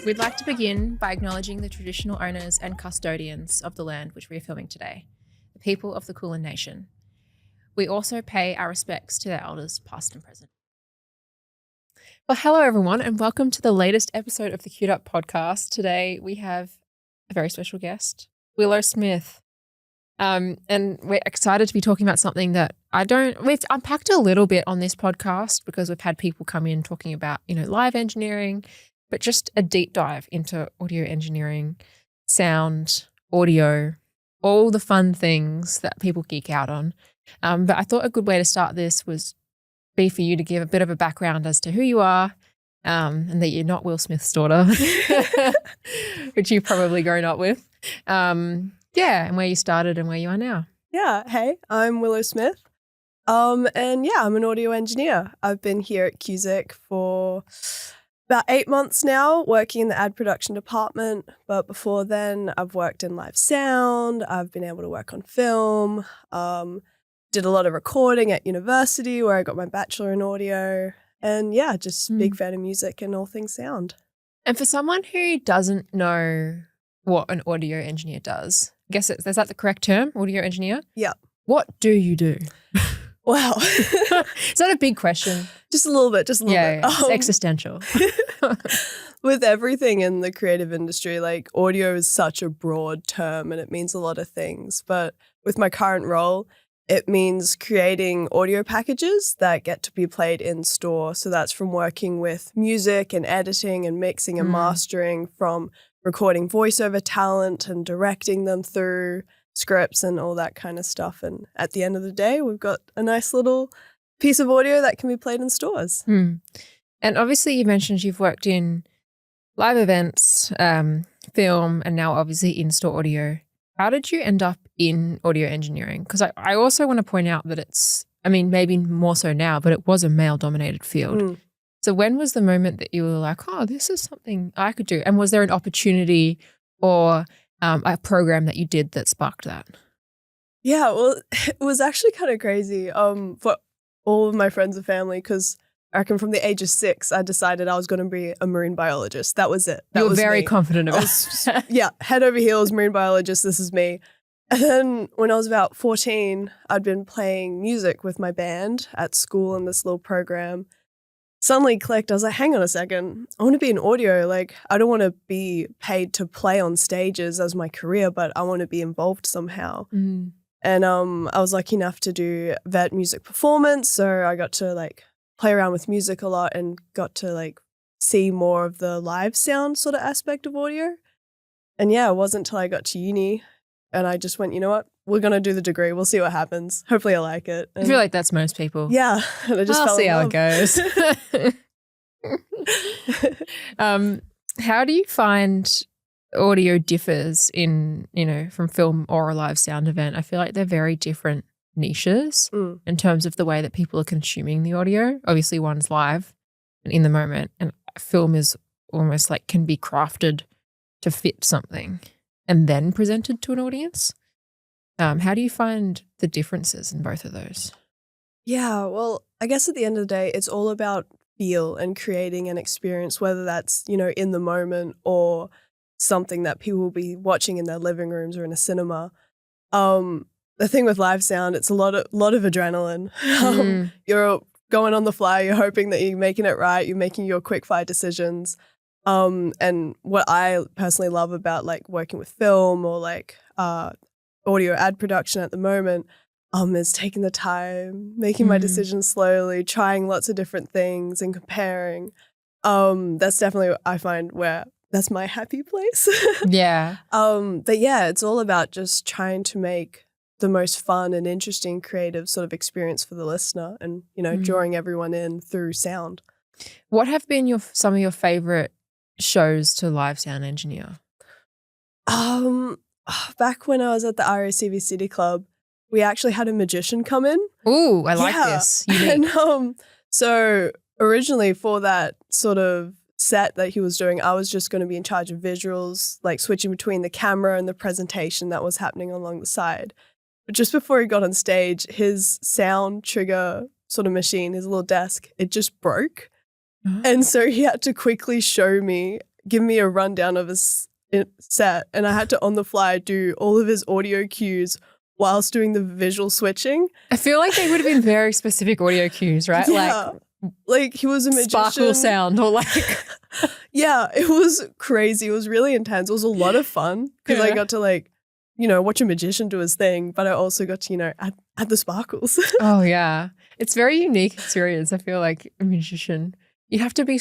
We'd like to begin by acknowledging the traditional owners and custodians of the land which we are filming today, the people of the Kulin Nation. We also pay our respects to their elders, past and present. Well, hello everyone, and welcome to the latest episode of the Queued Up podcast. Today we have a very special guest, Willow Smith. And we're excited to be talking about something that we've unpacked a little bit on this podcast because we've had people come in talking about, live engineering, but just a deep dive into audio engineering, sound, audio, all the fun things that people geek out on. But I thought a good way to start this was be for you to give a bit of a background as to who you are, and that you're not Will Smith's daughter, which you've probably grown up with. And where you started and where you are now. Yeah, hey, I'm Willow Smith. I'm an audio engineer. I've been here at QSIC for about 8 months now, working in the ad production department. But before then, I've worked in live sound. I've been able to work on film. Did a lot of recording at university where I got my bachelor in audio. And just big fan of music and all things sound. And for someone who doesn't know what an audio engineer does, I guess is that the correct term, audio engineer? Yeah. What do you do? Wow. Is that a big question? Just a little bit. Yeah, it's existential. With everything in the creative industry, like audio is such a broad term and it means a lot of things. But with my current role, it means creating audio packages that get to be played in store. So that's from working with music and editing and mixing and mastering, from recording voiceover talent and directing them through scripts and all that kind of stuff. And at the end of the day, we've got a nice little piece of audio that can be played in stores. And obviously you mentioned you've worked in live events, film, and now obviously in-store audio. How did you end up in audio engineering? Because I also want to point out that it's, maybe more so now, but it was a male-dominated field. So when was the moment that you were like, oh, this is something I could do? And was there an opportunity or a program that you did that sparked that? Yeah, well, it was actually kind of crazy for all of my friends and family, because I reckon from the age of 6, I decided I was going to be a marine biologist. That was it. You were very confident about it. Yeah, head over heels, marine biologist, this is me. And then when I was about 14, I'd been playing music with my band at school in this little program. Suddenly clicked. I was like, hang on a second. I want to be in audio. Like, I don't want to be paid to play on stages as my career, but I want to be involved somehow. And I was lucky enough to do vet music performance. So I got to play around with music a lot and got to see more of the live sound sort of aspect of audio. And it wasn't until I got to uni and I just went, you know what? We're going to do the degree. We'll see what happens. Hopefully I like it. And I feel like that's most people. Yeah. And I just I'll fell see in how love. it goes. How do you find audio differs from film or a live sound event? I feel like they're very different niches in terms of the way that people are consuming the audio. Obviously one's live and in the moment, and film is almost can be crafted to fit something and then presented to an audience. How do you find the differences in both of those? Yeah, well, I guess at the end of the day, it's all about feel and creating an experience, whether that's, in the moment or something that people will be watching in their living rooms or in a cinema. The thing with live sound, it's a lot of adrenaline. You're going on the fly, you're hoping that you're making it right, you're making your quickfire decisions. And what I personally love about working with film or audio ad production at the moment is taking the time, making my decisions slowly, trying lots of different things and comparing. That's definitely what I find where that's my happy place. Yeah. But it's all about just trying to make the most fun and interesting creative sort of experience for the listener and, drawing everyone in through sound. What have been some of your favorite shows to live sound engineer? Back when I was at the RACV City Club, we actually had a magician come in. Ooh, I like this. Unique. And so originally for that sort of set that he was doing, I was just going to be in charge of visuals, switching between the camera and the presentation that was happening along the side. But just before he got on stage, his sound trigger sort of machine, his little desk, it just broke. And so he had to quickly show me give me a rundown of his set, and I had to on the fly do all of his audio cues whilst doing the visual switching. I feel like they would have been very specific audio cues, right? Yeah. Like he was a magician. Sparkle sound or like. Yeah, it was crazy. It was really intense. It was a lot of fun because I got to like, watch a magician do his thing, but I also got to, add the sparkles. Oh, yeah. It's very unique experience. I feel like a magician. You have to be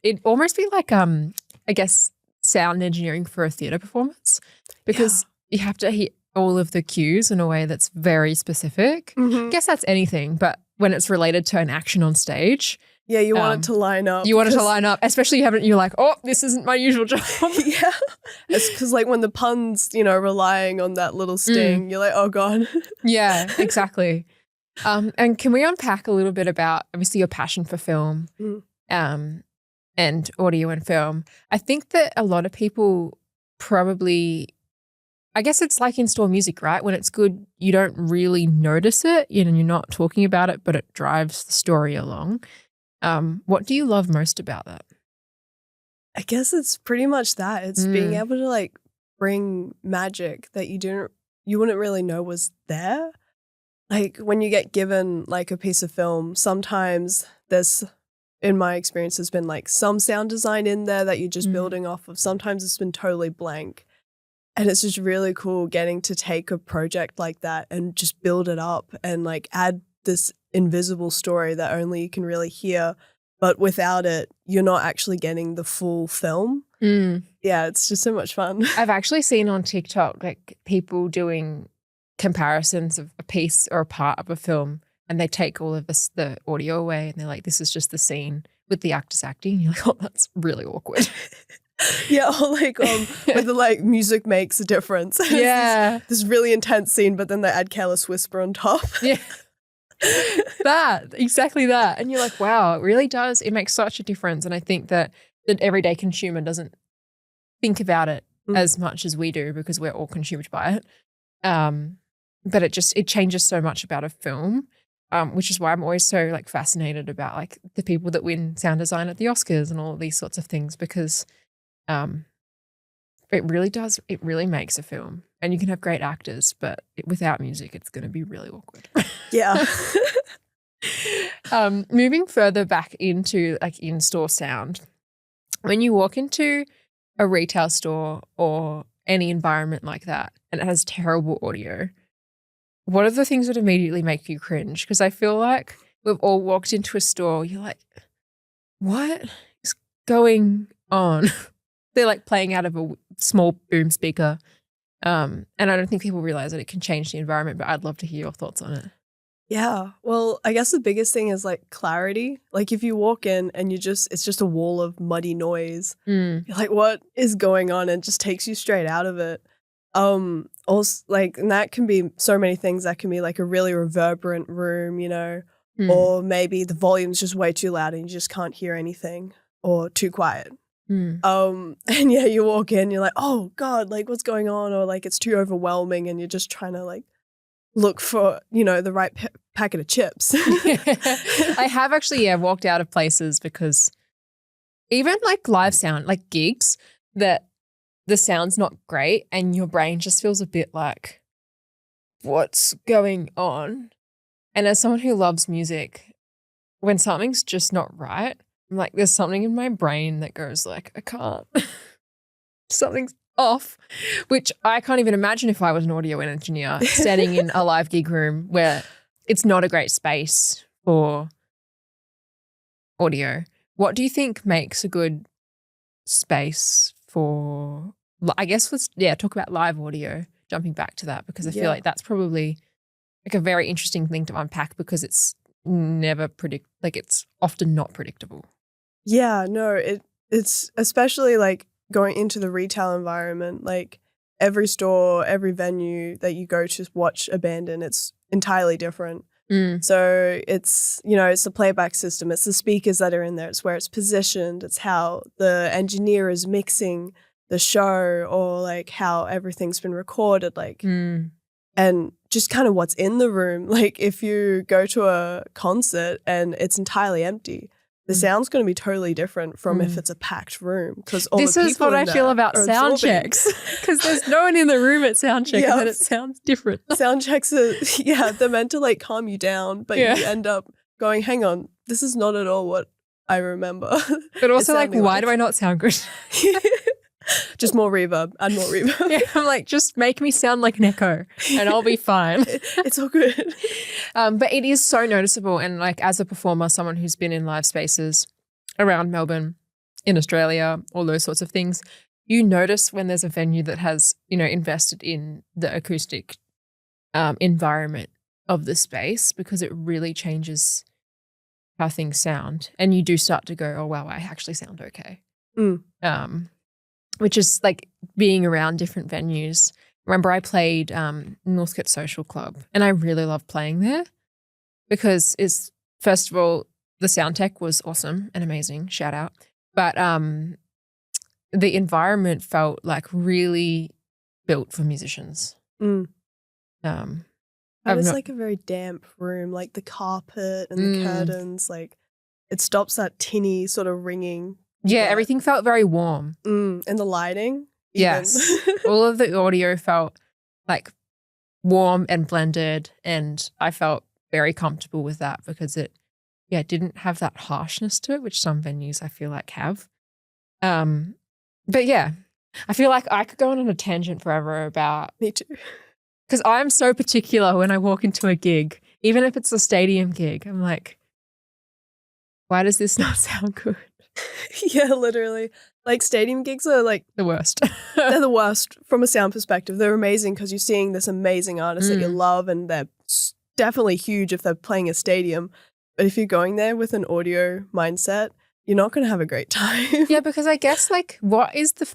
it almost be like, I guess, sound engineering for a theatre performance because you have to hit all of the cues in a way that's very specific. I guess that's anything, but when it's related to an action on stage. Yeah, you want it to line up. You want it to line up, especially you're like, oh, this isn't my usual job. Yeah. It's because like when the pun's, relying on that little sting, you're like, oh God. Yeah, exactly. And can we unpack a little bit about obviously your passion for film and audio and film? I think that a lot of people probably, I guess it's like in-store music, right? When it's good, you don't really notice it, you're not talking about it, but it drives the story along. What do you love most about that? I guess it's pretty much that. It's being able to like bring magic that you wouldn't really know was there. Like when you get given like a piece of film, sometimes there's, in my experience, has been like some sound design in there that you're just building off of. Sometimes it's been totally blank. And it's just really cool getting to take a project like that and just build it up and like add this invisible story that only you can really hear. But without it, you're not actually getting the full film. Yeah, it's just so much fun. I've actually seen on TikTok like people doing comparisons of a piece or a part of a film and they take all of the audio away and they're like, this is just the scene with the actors acting. And you're like, oh, that's really awkward. Yeah, or like where the like music makes a difference. Yeah. This really intense scene, but then they add Careless Whisper on top. Yeah. Exactly that. And you're like, wow, it really does. It makes such a difference. And I think that the everyday consumer doesn't think about it as much as we do because we're all consumed by it. But it changes so much about a film, which is why I'm always so like fascinated about like the people that win sound design at the Oscars and all of these sorts of things because it really makes a film. And you can have great actors, but without music, it's going to be really awkward. Yeah. Moving further back into like in-store sound, when you walk into a retail store or any environment like that and it has terrible audio, what are the things that immediately make you cringe? Because I feel like we've all walked into a store, you're like, what is going on? They're like playing out of a small boom speaker. And I don't think people realize that it can change the environment, but I'd love to hear your thoughts on it. Yeah. Well, I guess the biggest thing is like clarity. Like if you walk in and it's just a wall of muddy noise, you're like, what is going on? And it just takes you straight out of it. Also like, and that can be so many things. That can be like a really reverberant room, or maybe the volume's just way too loud and you just can't hear anything, or too quiet. And yeah, you walk in, you're like, oh God, like what's going on? Or like it's too overwhelming and you're just trying to like look for, the right packet of chips. I have actually, walked out of places because even like live sound, like gigs, that the sound's not great and your brain just feels a bit like, what's going on? And as someone who loves music, when something's just not right, I'm like, there's something in my brain that goes like, I can't. Something's off, which I can't even imagine if I was an audio engineer standing in a live gig room where it's not a great space for audio. What do you think makes a good space for, I guess let's, talk about live audio, jumping back to that, because I feel like that's probably like a very interesting thing to unpack because it's never it's often not predictable. Yeah, no, it's especially like going into the retail environment, like every store, every venue that you go to watch a band in, it's entirely different. So it's, it's the playback system, it's the speakers that are in there, it's where it's positioned, it's how the engineer is mixing the show, or like how everything's been recorded, like, and just kind of what's in the room. Like if you go to a concert and it's entirely empty, the sound's going to be totally different from if it's a packed room, because all this the people is what in I there feel about are sound absorbing. checks, because there's no one in the room at sound check, and then it sounds different. Sound checks are, they're meant to like calm you down, but you end up going, hang on, this is not at all what I remember. But also like, why do I not sound good? Just more reverb, add more reverb. Yeah, I'm like, just make me sound like an echo and I'll be fine. It's all good. But it is so noticeable. And like as a performer, someone who's been in live spaces around Melbourne, in Australia, all those sorts of things, you notice when there's a venue that has, you know, invested in the acoustic environment of the space, because it really changes how things sound. And you do start to go, oh, wow, I actually sound okay. Which is like being around different venues. Remember I played Northcote Social Club, and I really loved playing there because it's, first of all, the sound tech was awesome and amazing, shout out. But the environment felt like really built for musicians. And it's like a very damp room, like the carpet and the curtains, like it stops that tinny sort of ringing. Yeah, everything felt very warm. And the lighting. Yes. All of the audio felt like warm and blended, and I felt very comfortable with that because it didn't have that harshness to it, which some venues I feel like have. But yeah, I feel like I could go on a tangent forever about. Me too. Because I'm so particular when I walk into a gig, even if it's a stadium gig. I'm like, why does this not sound good? Yeah, literally. Like stadium gigs are like the worst. They're the worst from a sound perspective. They're amazing because you're seeing this amazing artist that you love, and they're definitely huge if they're playing a stadium. But if you're going there with an audio mindset, you're not going to have a great time. Yeah, because I guess like what is the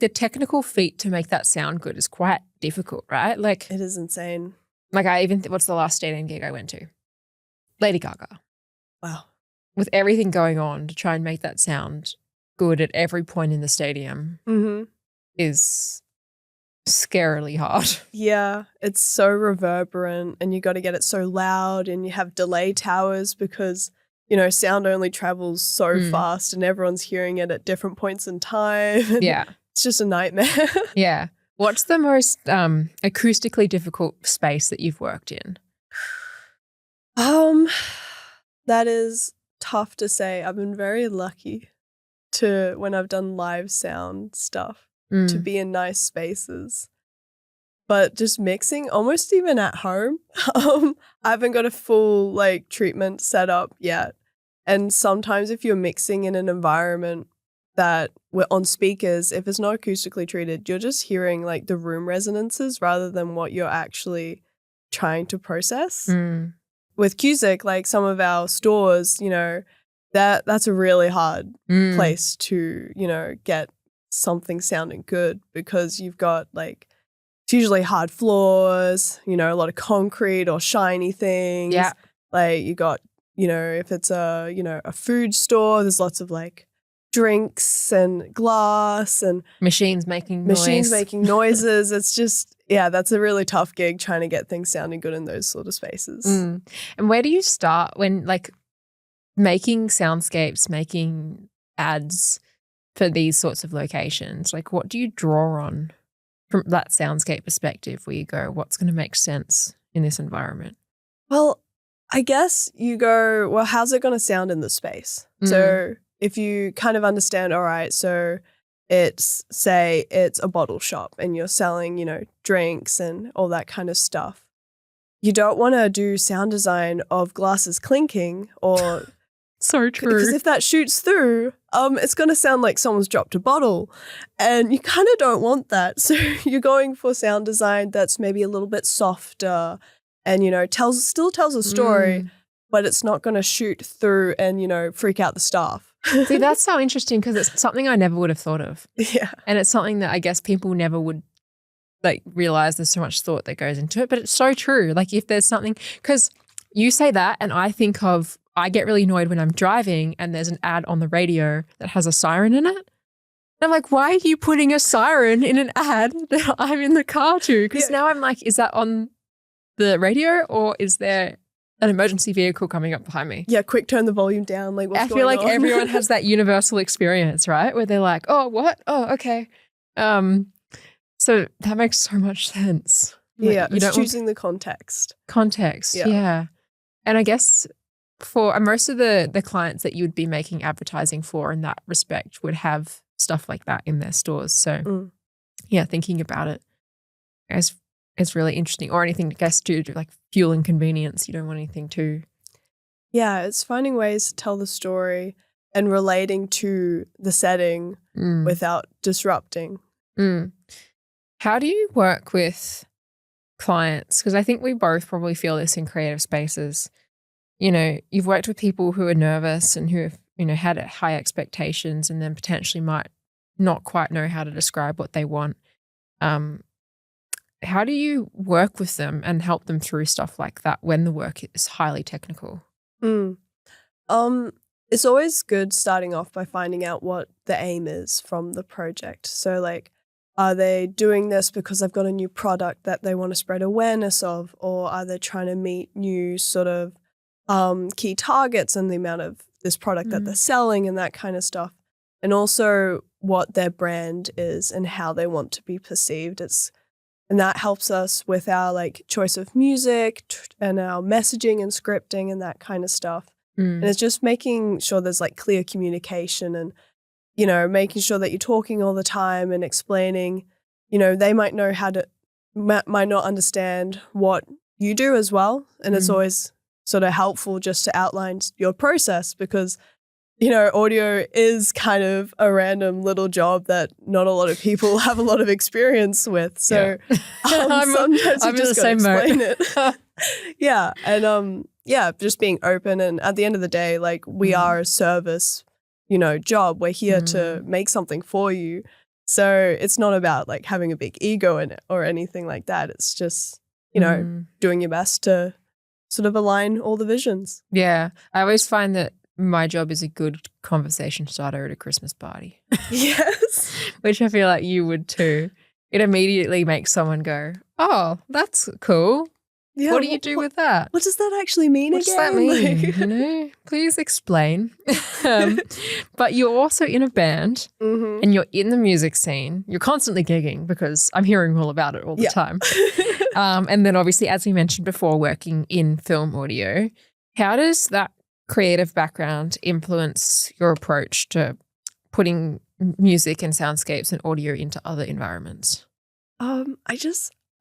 technical feat to make that sound good is quite difficult, right? Like it is insane. Like what's the last stadium gig I went to? Lady Gaga. Wow. With everything going on to try and make that sound good at every point in the stadium is scarily hard. Yeah, it's so reverberant, and you got to get it so loud, and you have delay towers because, you know, sound only travels so fast and everyone's hearing it at different points in time. Yeah. It's just a nightmare. Yeah. What's the most acoustically difficult space that you've worked in? That is tough to say. I've been very lucky when I've done live sound stuff to be in nice spaces. But just mixing, almost even at home, I haven't got a full like treatment set up yet. And sometimes if you're mixing in an environment that we're on speakers, if it's not acoustically treated, you're just hearing like the room resonances rather than what you're actually trying to process. With QSIC, like some of our stores, you know, that's a really hard place to, you know, get something sounding good, because you've got like, it's usually hard floors, you know, a lot of concrete or shiny things. Yeah. Like you got, you know, if it's a food store, there's lots of like drinks and glass and machines making noises. It's just, yeah, that's a really tough gig trying to get things sounding good in those sort of spaces. And where do you start when like making soundscapes, making ads for these sorts of locations? Like what do you draw on from that soundscape perspective where you go, what's going to make sense in this environment? Well, I guess you go, well, how's it going to sound in the space? So if you kind of understand, all right, so say it's a bottle shop and you're selling, you know, drinks and all that kind of stuff. You don't want to do sound design of glasses clinking or so true. Because if that shoots through, it's going to sound like someone's dropped a bottle, and you kind of don't want that. So you're going for sound design that's maybe a little bit softer and, you know, still tells a story, but it's not going to shoot through and, you know, freak out the staff. See, that's so interesting because it's something I never would have thought of. Yeah. And it's something that I guess people never would like realize there's so much thought that goes into it, but it's so true. Like if there's something, because you say that and I get really annoyed when I'm driving and there's an ad on the radio that has a siren in it. And I'm like, why are you putting a siren in an ad that I'm in the car to? Because now I'm like, is that on the radio or is there an emergency vehicle coming up behind me. Yeah, quick, turn the volume down. Like, what's I going feel like on? everyone has that universal experience, right? Where they're like, oh, what? Oh, okay. So that makes so much sense. Like, Yeah, you it's don't choosing the context. context. Yeah. Yeah. And I guess for most of the clients that you would be making advertising for in that respect would have stuff like that in their stores. So yeah, thinking about it is really interesting. Or anything, I guess, to like fuel and convenience. You don't want anything too. Yeah, it's finding ways to tell the story and relating to the setting without disrupting. How do you work with clients? Because I think we both probably feel this in creative spaces. You know, you've worked with people who are nervous and who have, you know, had high expectations and then potentially might not quite know how to describe what they want. How do you work with them and help them through stuff like that when the work is highly technical? It's always good starting off by finding out what the aim is from the project. So like, are they doing this because they've got a new product that they want to spread awareness of, or are they trying to meet new sort of key targets and the amount of this product that they're selling and that kind of stuff? And also what their brand is and how they want to be perceived. And that helps us with our like choice of music and our messaging and scripting and that kind of stuff. And it's just making sure there's like clear communication and, you know, making sure that you're talking all the time and explaining, you know, they might know how to, might not understand what you do as well. And it's always sort of helpful just to outline your process because, you know, audio is kind of a random little job that not a lot of people have a lot of experience with. So sometimes you just got to explain it. Yeah. And just being open. And at the end of the day, like we are a service, you know, job. We're here to make something for you. So it's not about like having a big ego in it or anything like that. It's just, you know, doing your best to sort of align all the visions. Yeah. I always find that my job is a good conversation starter at a Christmas party. Yes. Which I feel like you would too. It immediately makes someone go, oh, that's cool. Yeah, what do you do with that? What does that actually mean what again? What does that mean? You know, please explain. But you're also in a band and you're in the music scene. You're constantly gigging because I'm hearing all about it all the time. And then obviously, as we mentioned before, working in film audio. How does that creative background influence your approach to putting music and soundscapes and audio into other environments?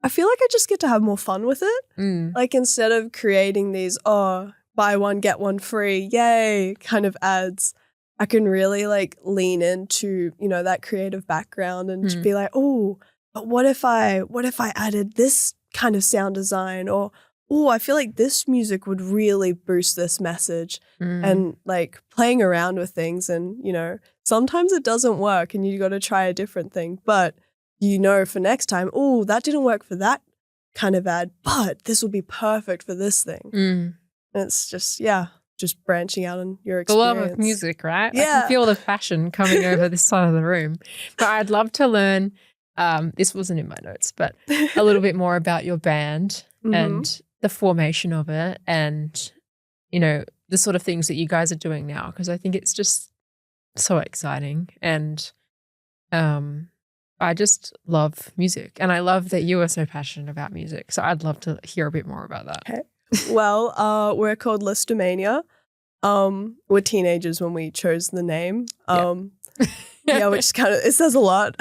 I feel like I just get to have more fun with it. Like instead of creating these, buy one, get one free, yay, kind of ads, I can really like lean into, you know, that creative background and just be like, oh, but what if I added this kind of sound design, or, oh, I feel like this music would really boost this message, and like playing around with things. And, you know, sometimes it doesn't work and you got to try a different thing, but you know, for next time, oh, that didn't work for that kind of ad, but this will be perfect for this thing. And it's just, just branching out on your experience. The love of music, right? Yeah. I can feel the passion coming over this side of the room. But I'd love to learn, this wasn't in my notes, but a little bit more about your band and the formation of it and, you know, the sort of things that you guys are doing now, because I think it's just so exciting. And I just love music, and I love that you are so passionate about music. So I'd love to hear a bit more about that. Okay. Well, we're called Lisztomania. We're teenagers when we chose the name. Which kind of, it says a lot.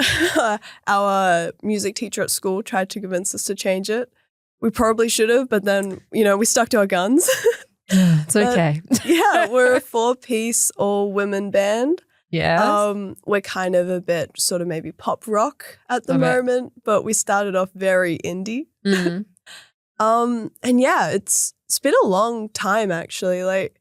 Our music teacher at school tried to convince us to change it. We probably should have, but then, you know, we stuck to our guns. It's okay. We're a 4-piece all-women band. Yeah. We're kind of a bit sort of maybe pop rock at the moment, but we started off very indie. And it's been a long time actually, like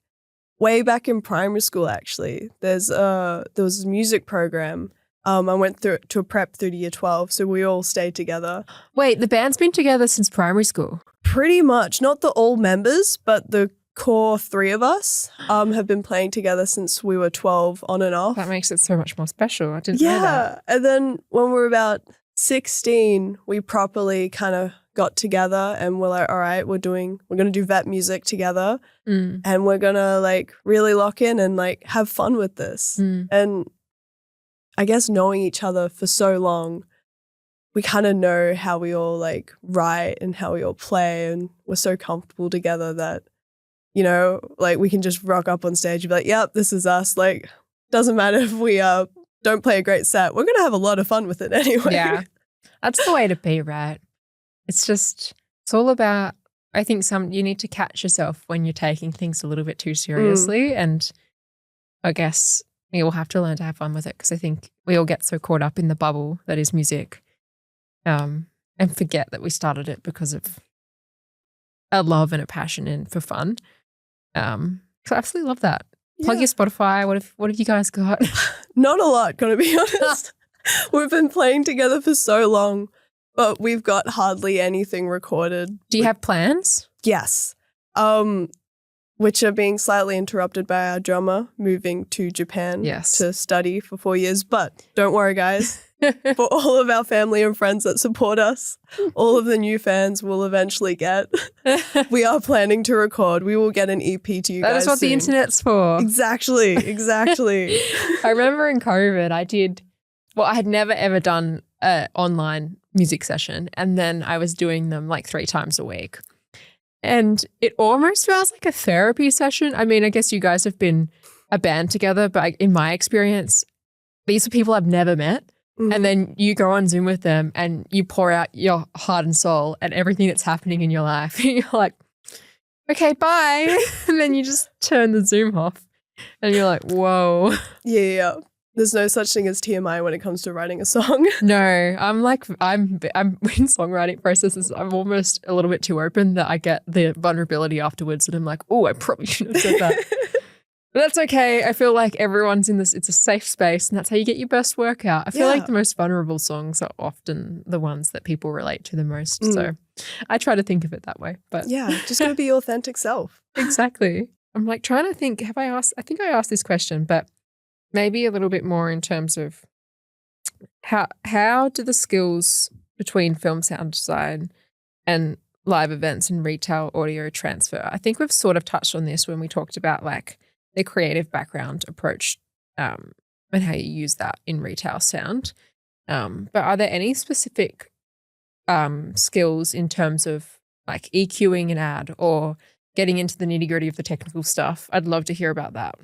way back in primary school actually. There was a music program. I went through to a prep through to year 12, so we all stayed together. Wait, the band's been together since primary school? Pretty much, not the all members, but the core 3 of us have been playing together since we were 12 on and off. That makes it so much more special. I didn't know that. And then when we were about 16, we properly kind of got together and we're like, all right, we're going to do vet music together and we're going to like really lock in and like have fun with this. And I guess knowing each other for so long, we kind of know how we all like write and how we all play, and we're so comfortable together that, you know, like we can just rock up on stage and be like, yep, this is us. Like, doesn't matter if we don't play a great set. We're going to have a lot of fun with it anyway. Yeah, that's the way to be, right? It's all about, I think you need to catch yourself when you're taking things a little bit too seriously. And I guess we all have to learn to have fun with it, because I think we all get so caught up in the bubble that is music, and forget that we started it because of a love and a passion and for fun. So I absolutely love that. Plug your Spotify. What have you guys got? Not a lot, gonna be honest. We've been playing together for so long, but we've got hardly anything recorded. Do you have plans? Yes. Which are being slightly interrupted by our drummer moving to Japan to study for 4 years. But don't worry, guys. For all of our family and friends that support us, all of the new fans we'll eventually get, we are planning to record. We will get an EP to you guys. That is what the internet's for. Exactly. I remember in COVID I had never ever done an online music session, and then I was doing them like 3 times a week. And it almost feels like a therapy session. I mean, I guess you guys have been a band together, but in my experience, these are people I've never met. And then you go on Zoom with them and you pour out your heart and soul and everything that's happening in your life. And you're like, okay, bye. And then you just turn the Zoom off and you're like, whoa. Yeah. There's no such thing as TMI when it comes to writing a song. No, I'm in songwriting processes. I'm almost a little bit too open that I get the vulnerability afterwards and I'm like, oh, I probably shouldn't have said that. But that's okay. I feel like everyone's in this, it's a safe space, and that's how you get your best work out. I feel like the most vulnerable songs are often the ones that people relate to the most. So I try to think of it that way. But yeah, just gotta be your authentic self. Exactly. I'm like trying to think, I think I asked this question, but maybe a little bit more in terms of how do the skills between film sound design and live events and retail audio transfer? I think we've sort of touched on this when we talked about like the creative background approach and how you use that in retail sound. But are there any specific skills in terms of like EQing an ad or getting into the nitty-gritty of the technical stuff? I'd love to hear about that.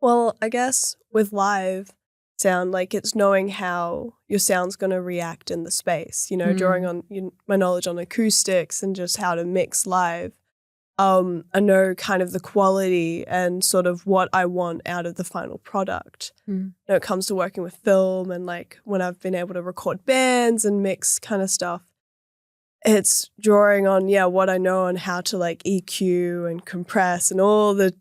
Well, I guess with live sound, like it's knowing how your sound's going to react in the space, you know, drawing on my knowledge on acoustics and just how to mix live. I know kind of the quality and sort of what I want out of the final product. When it comes to working with film and like when I've been able to record bands and mix kind of stuff, it's drawing on, what I know on how to like EQ and compress and all the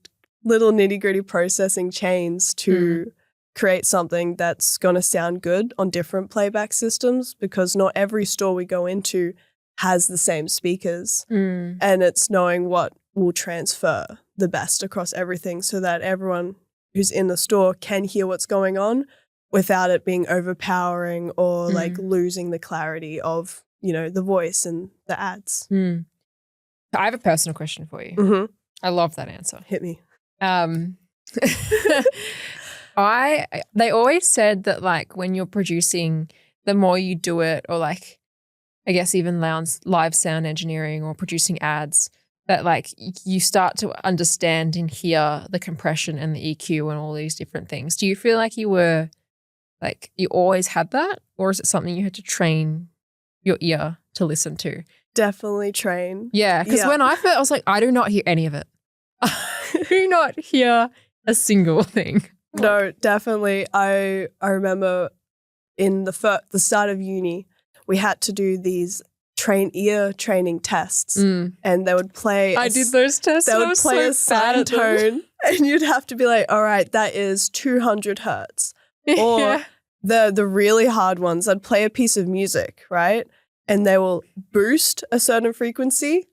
little nitty-gritty processing chains to create something that's going to sound good on different playback systems, because not every store we go into has the same speakers, and it's knowing what will transfer the best across everything so that everyone who's in the store can hear what's going on without it being overpowering or like losing the clarity of, you know, the voice and the ads. I have a personal question for you. I love that answer. Hit me. They always said that like when you're producing, the more you do it, or like I guess even live sound engineering or producing ads, that like you start to understand and hear the compression and the EQ and all these different things. Do you feel like you always had that, or is it something you had to train your ear to listen to? Definitely train. Yeah, because when I was like, I do not hear any of it. I do not hear a single thing. No, definitely. I remember in the start of uni, we had to do these ear training tests, and they would play. I did those tests. They would play a sine tone, and you'd have to be like, "All right, that is 200 hertz." Or the really hard ones, I'd play a piece of music, right, and they will boost a certain frequency,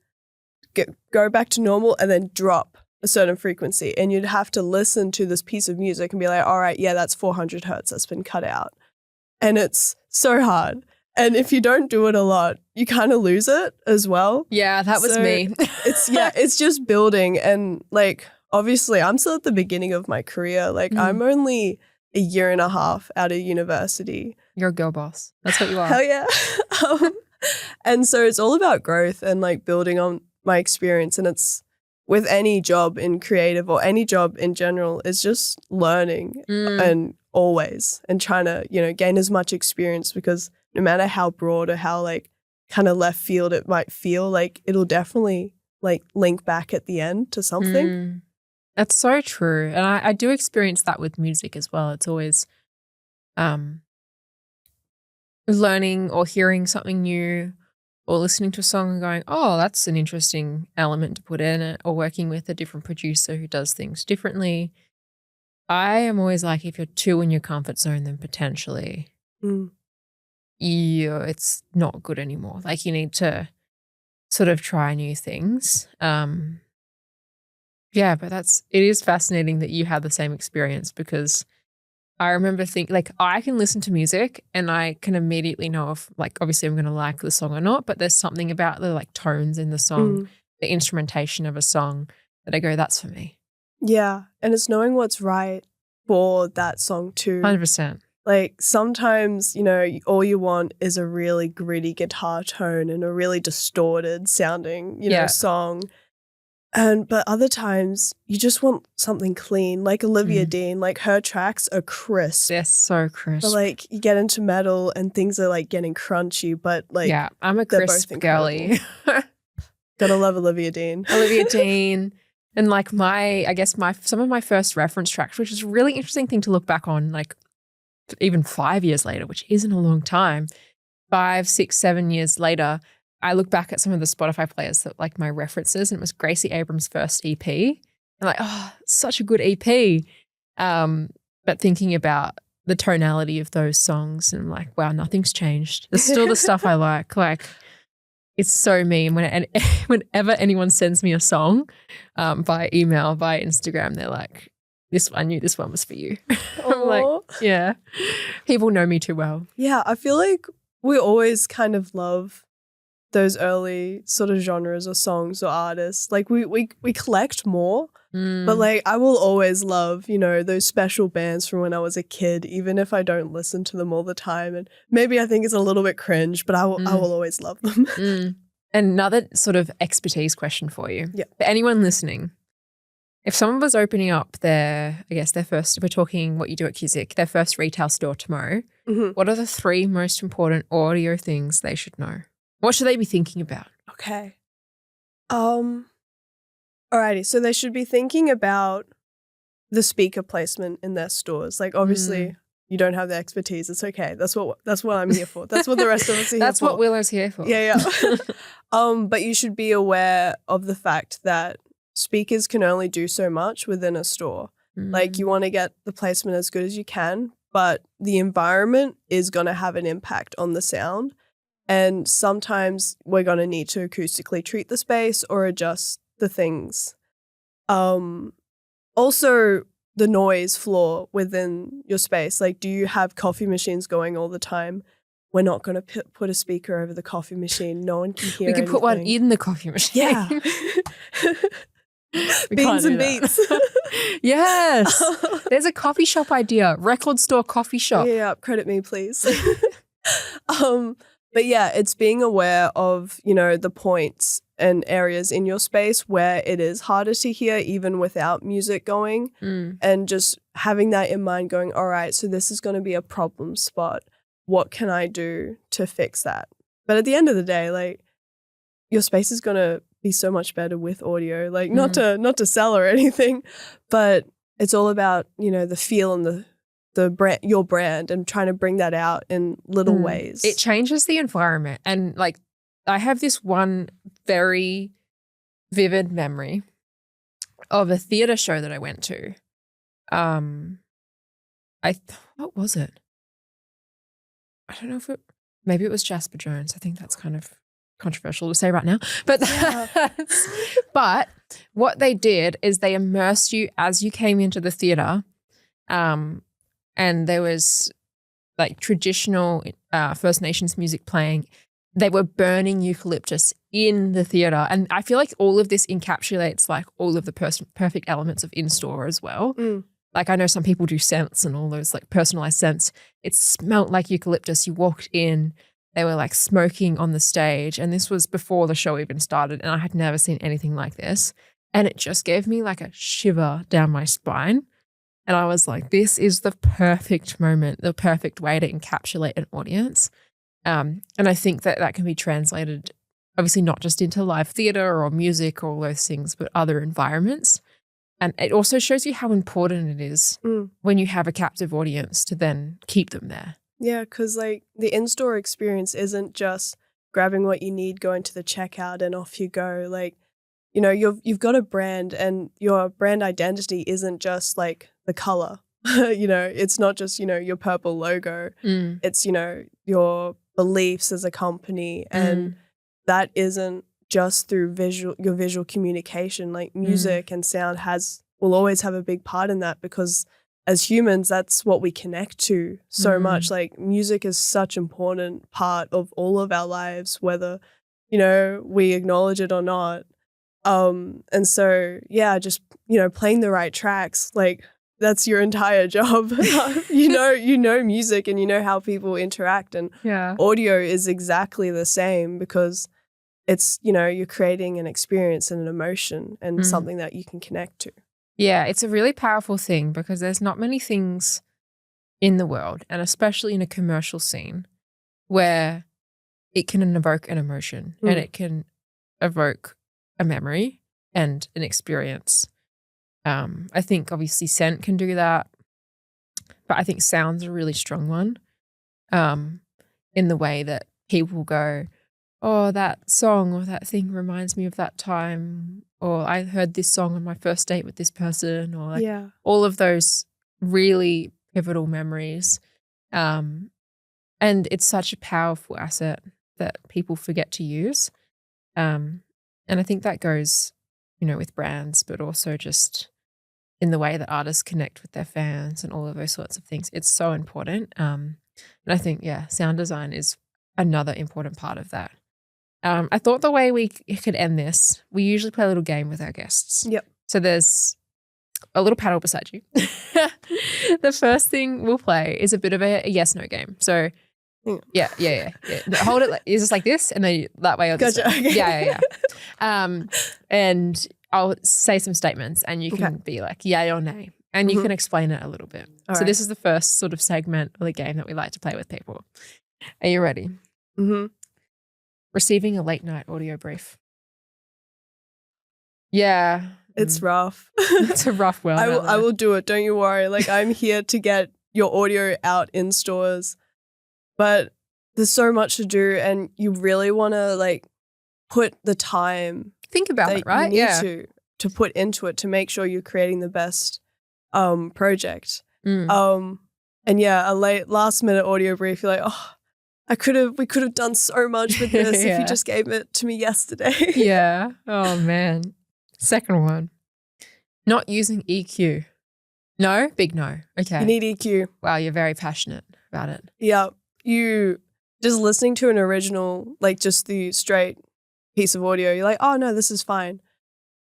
go back to normal, and then drop a certain frequency, and you'd have to listen to this piece of music and be like, "All right, yeah, that's 400 hertz. That's been cut out," and it's so hard. And if you don't do it a lot, you kind of lose it as well. Yeah, that was So me. it's just building. And like, obviously I'm still at the beginning of my career. Like I'm only a year and a half out of university. You're a girl boss. That's what you are. Hell yeah. And so it's all about growth and like building on my experience. And it's with any job in creative or any job in general, it's just learning and always and trying to, you know, gain as much experience, because no matter how broad or how like kind of left field it might feel, like it'll definitely like link back at the end to something. That's so true. And I do experience that with music as well. It's always learning or hearing something new or listening to a song and going, oh, that's an interesting element to put in it, or working with a different producer who does things differently. I am always like, if you're too in your comfort zone, then potentially it's not good anymore. Like you need to sort of try new things. Yeah, but it is fascinating that you had the same experience, because I remember thinking, like, I can listen to music and I can immediately know if, like, obviously I'm going to like the song or not, but there's something about the, like, tones in the song, the instrumentation of a song that I go, that's for me. Yeah, and it's knowing what's right for that song too. 100%. Like sometimes, you know, all you want is a really gritty guitar tone and a really distorted sounding, you know, song. But other times you just want something clean, like Olivia Dean, like her tracks are crisp. They're so crisp. But like you get into metal and things are like getting crunchy, but like, yeah, I'm a crisp girly. Gotta love Olivia Dean. Olivia Dean. And like some of my first reference tracks, which is a really interesting thing to look back on, like even 5 years later, which isn't a long time, 5, 6, 7 years later, I look back at some of the Spotify players that like my references, and it was Gracie Abrams' first EP. And like, oh, such a good EP. But thinking about the tonality of those songs, and I'm like, wow, nothing's changed. There's still the stuff I like. Like, it's so me. And whenever anyone sends me a song by email, by Instagram, they're like, I knew this one was for you. I'm like, yeah, people know me too well. Yeah, I feel like we always kind of love those early sort of genres or songs or artists. Like we collect more, but like I will always love, you know, those special bands from when I was a kid, even if I don't listen to them all the time. And maybe I think it's a little bit cringe, but I will always love them. Another sort of expertise question for you. Yeah. For anyone listening, if someone was opening up their first, if we're talking what you do at QSIC, their first retail store tomorrow, what are the 3 most important audio things they should know? What should they be thinking about? Okay. Alrighty. So they should be thinking about the speaker placement in their stores. Like obviously you don't have the expertise. It's okay. That's what I'm here for. That's what the rest of us are here for. That's what Willow's here for. Yeah. But you should be aware of the fact that speakers can only do so much within a store. Like you want to get the placement as good as you can, but the environment is going to have an impact on the sound. And sometimes we're going to need to acoustically treat the space or adjust the things. Also, the noise floor within your space. Like, do you have coffee machines going all the time? We're not going to put a speaker over the coffee machine. No one can hear We can put one in the coffee machine. Yeah. Beans and beats. Yes. There's a coffee shop idea. Record store coffee shop. Yeah, credit me, please. But yeah, it's being aware of, you know, the points and areas in your space where it is harder to hear even without music going, and just having that in mind going, all right, so this is going to be a problem spot. What can I do to fix that? But at the end of the day, like your space is going to be so much better with audio, like not to sell or anything, but it's all about, you know, the feel and the brand, your brand, and trying to bring that out in little ways. It changes the environment. And like I have this one very vivid memory of a theater show that I went to. What was it? I don't know if maybe it was Jasper Jones. I think that's kind of controversial to say right now. But but what they did is they immersed you as you came into the theater. And there was like traditional First Nations music playing. They were burning eucalyptus in the theatre. And I feel like all of this encapsulates like all of the perfect elements of in-store as well. Like I know some people do scents and all those like personalized scents. It smelt like eucalyptus. You walked in, they were like smoking on the stage. And this was before the show even started. And I had never seen anything like this. And it just gave me like a shiver down my spine. And I was like, this is the perfect moment, the perfect way to encapsulate an audience. And I think that that can be translated obviously not just into live theatre or music or all those things, but other environments. And it also shows you how important it is when you have a captive audience to then keep them there. Yeah, because like the in-store experience isn't just grabbing what you need, going to the checkout and off you go. Like, you know, you've got a brand and your brand identity isn't just like the color. You know, it's not just, you know, your purple logo. It's, you know, your beliefs as a company. And that isn't just through your visual communication. Like music and sound will always have a big part in that, because as humans, that's what we connect to so much. Like music is such an important part of all of our lives, whether, you know, we acknowledge it or not. And so, yeah, just, you know, playing the right tracks, like that's your entire job. you know music and you know how people interact, and audio is exactly the same, because it's, you know, you're creating an experience and an emotion and something that you can connect to. Yeah, it's a really powerful thing, because there's not many things in the world, and especially in a commercial scene, where it can evoke an emotion and it can evoke a memory and an experience. I think obviously scent can do that, but I think sound's a really strong one, in the way that people go, oh, that song or that thing reminds me of that time, or I heard this song on my first date with this person, or like all of those really pivotal memories. And it's such a powerful asset that people forget to use. And I think that goes, you know, with brands, but also just in the way that artists connect with their fans and all of those sorts of things. It's so important. And I think, sound design is another important part of that. I thought the way we could end this, we usually play a little game with our guests. Yep. So there's a little paddle beside you. The first thing we'll play is a bit of a yes-no game. So yeah. Hold it. It's just like this, and then that way. Gotcha. Okay. Yeah. And I'll say some statements, and you can be like yay or nay, and you can explain it a little bit. So this is the first sort of segment of the game that we like to play with people. Are you ready? Receiving a late night audio brief. Yeah. It's rough. It's a rough world. I will do it. Don't you worry. Like, I'm here to get your audio out in stores, but there's so much to do, and you really want to like put the time. Think about it, right? You need to put into it to make sure you're creating the best project. And a last minute audio brief, you're like, oh, we could have done so much with this if you just gave it to me yesterday. Yeah. Oh man. Second one. Not using EQ. No? Big no. Okay. You need EQ. Wow, you're very passionate about it. Yeah. You just listening to an original, like just the straight piece of audio, you're like, oh no, this is fine.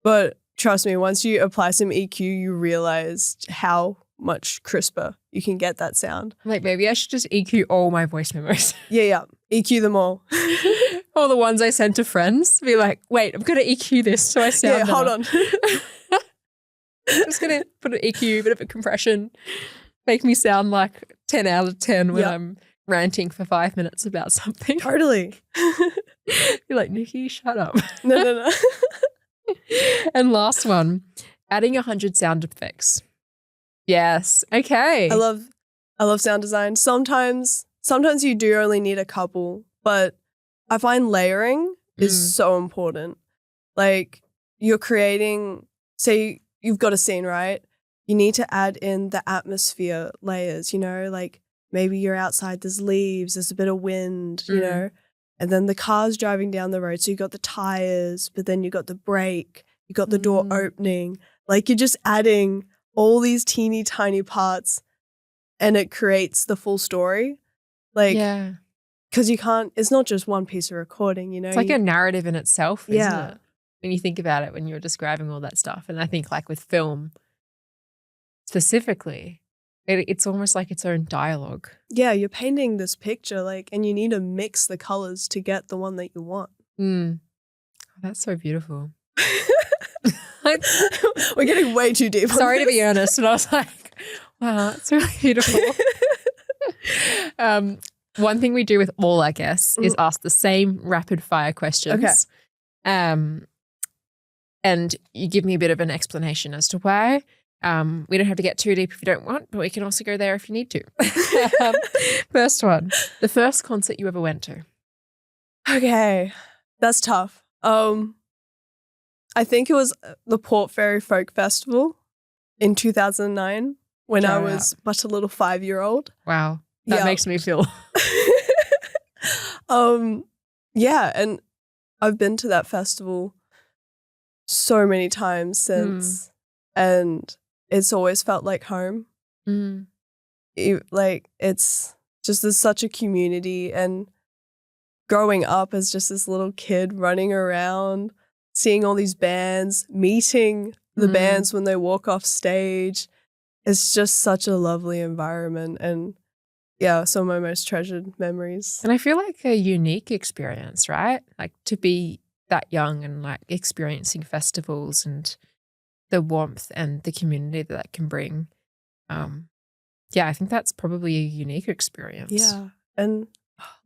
But trust me, once you apply some EQ, you realize how much crisper you can get that sound. Like, maybe I should just EQ all my voice memos. Yeah. EQ them all. All the ones I send to friends. Be like, wait, I'm going to EQ this so I sound better. Hold on. I'm just going to put an EQ, bit of a compression, make me sound like 10 out of 10 when I'm ranting for 5 minutes about something. Totally. You're like, Nikki, shut up. No. And last one, adding 100 sound effects. Yes. Okay. I love sound design. Sometimes you do only need a couple, but I find layering is so important. Like, you're creating, say you've got a scene, right? You need to add in the atmosphere layers, you know, like maybe you're outside, there's leaves, there's a bit of wind, you know, and then the car's driving down the road. So you got the tires, but then you got the brake, you got the door opening. Like, you're just adding all these teeny tiny parts, and it creates the full story. Like, yeah. because you can't, it's not just one piece of recording, you know? It's like a narrative in itself, isn't Yeah. it? When you think about it, when you're describing all that stuff. And I think like with film specifically, it's almost like its own dialogue. Yeah, you're painting this picture, like, and you need to mix the colors to get the one that you want. Mm. That's so beautiful. We're getting way too deep. Sorry to be earnest, but I was like, wow, that's really beautiful. One thing we do with all our guests is ask the same rapid fire questions. Okay. And you give me a bit of an explanation as to why. We don't have to get too deep if you don't want, but we can also go there if you need to. First one, the first concert you ever went to. Okay, that's tough. I think it was the Port Fairy Folk Festival in 2009 when I was but a little 5-year-old. Wow, that makes me feel. Yeah, and I've been to that festival so many times since, and it's always felt like home. It's just there's such a community, and growing up as just this little kid running around, seeing all these bands, meeting the bands when they walk off stage, it's just such a lovely environment, and yeah, some of my most treasured memories. And I feel like a unique experience, right? Like to be that young and like experiencing festivals and the warmth and the community that can bring. Yeah, I think that's probably a unique experience. Yeah. And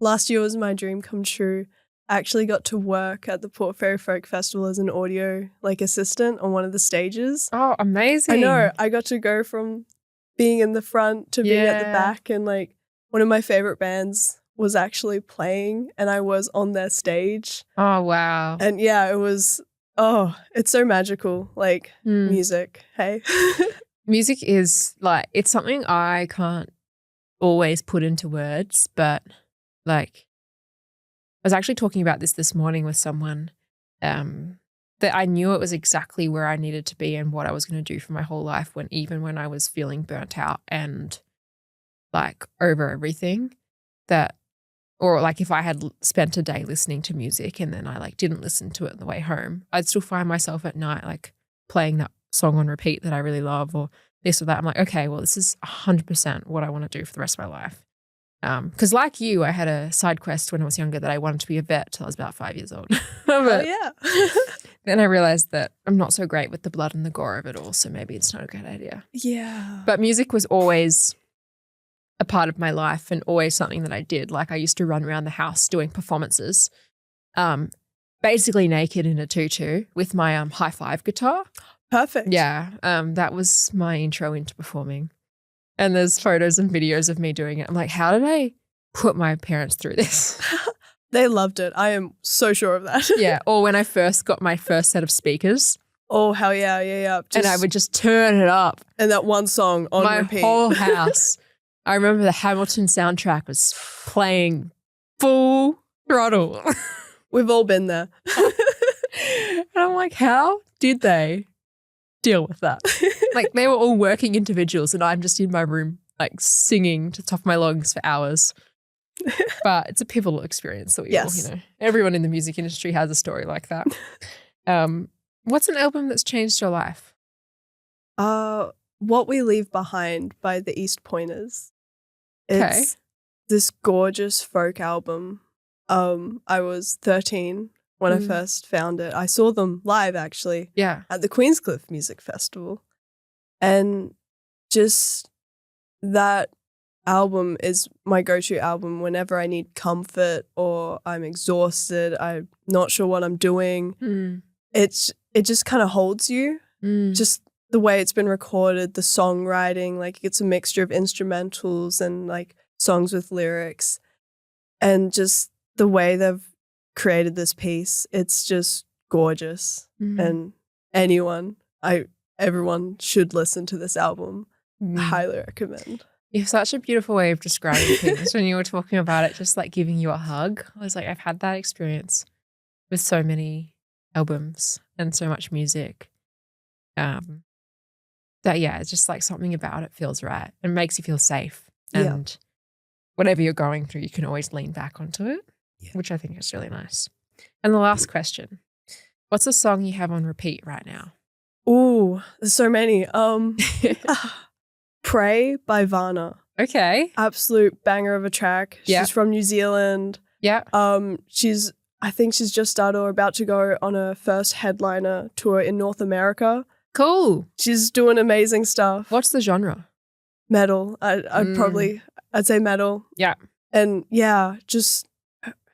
last year was my dream come true. I actually got to work at the Port Fairy Folk Festival as an audio assistant on one of the stages. Oh, amazing. I know. I got to go from being in the front to being at the back, and like one of my favorite bands was actually playing and I was on their stage. Oh, wow. And yeah, it was, it's so magical. Like music, hey? Music is like, it's something I can't always put into words, but like, I was actually talking about this morning with someone that I knew it was exactly where I needed to be and what I was going to do for my whole life even when I was feeling burnt out and like over everything or like if I had spent a day listening to music and then I like didn't listen to it on the way home, I'd still find myself at night like playing that song on repeat that I really love or this or that. I'm like, okay, well, this is 100% what I want to do for the rest of my life. Because like you, I had a side quest when I was younger that I wanted to be a vet till I was about 5 years old. Oh, yeah. Then I realized that I'm not so great with the blood and the gore of it all, so maybe it's not a good idea. Yeah. But music was always a part of my life and always something that I did. Like I used to run around the house doing performances, basically naked in a tutu with my high five guitar. Perfect. Yeah, that was my intro into performing. And there's photos and videos of me doing it. I'm like, how did I put my parents through this? They loved it. I am so sure of that. Yeah. Or when I first got my first set of speakers. Oh, hell yeah. Yeah. And I would just turn it up. And that one song on repeat. My whole house. I remember the Hamilton soundtrack was playing full throttle. We've all been there. And I'm like, how did they deal with that? Like they were all working individuals and I'm just in my room like singing to the top of my lungs for hours. But it's a pivotal experience that we all, everyone in the music industry has a story like that. What's an album that's changed your life? What We Leave Behind by the East Pointers. It's this gorgeous folk album. I was 13 when I first found it. I saw them live actually at the Queenscliff Music Festival. And just that album is my go-to album whenever I need comfort or I'm exhausted, I'm not sure what I'm doing. It just kind of holds you. Just the way it's been recorded, the songwriting, like it's a mixture of instrumentals and like songs with lyrics. And just the way they've created this piece, it's just gorgeous. And everyone should listen to this album. I highly recommend. You have such a beautiful way of describing things when you were talking about it, just like giving you a hug. I was like, I've had that experience with so many albums and so much music. That it's just like something about it feels right and makes you feel safe. And whatever you're going through, you can always lean back onto it, which I think is really nice. And the last question, what's a song you have on repeat right now? Ooh, there's so many. Pray by Varna. Okay. Absolute banger of a track. Yeah. She's from New Zealand. Yeah. I think she's just started or about to go on her first headliner tour in North America. Cool. She's doing amazing stuff. What's the genre? Metal. I'd say metal. Yeah. And yeah, just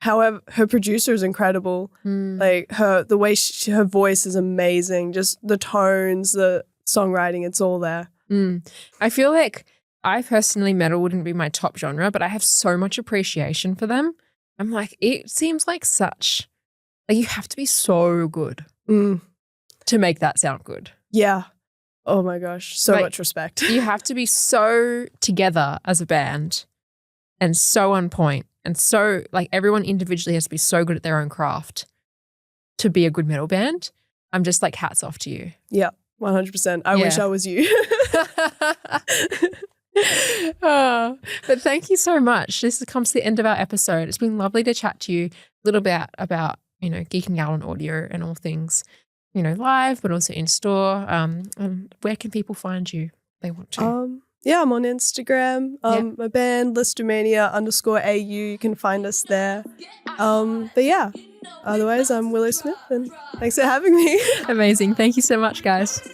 however her producer is incredible. Like her voice is amazing. Just the tones, the songwriting, it's all there. I feel like I personally, metal wouldn't be my top genre, but I have so much appreciation for them. I'm like, it seems like you have to be so good to make that sound good. Yeah. Oh my gosh. So much respect. You have to be so together as a band and so on point, and so like everyone individually has to be so good at their own craft to be a good metal band. I'm just like, hats off to you. Yeah, 100%. I wish I was you. But thank you so much. This comes to the end of our episode. It's been lovely to chat to you a little bit about geeking out on audio and all things, live, but also in store. And where can people find you if they want to? I'm on Instagram. My band Lisztomania _AU. You can find us there. But yeah, otherwise I'm Willow Smith, and thanks for having me. Amazing. Thank you so much, guys.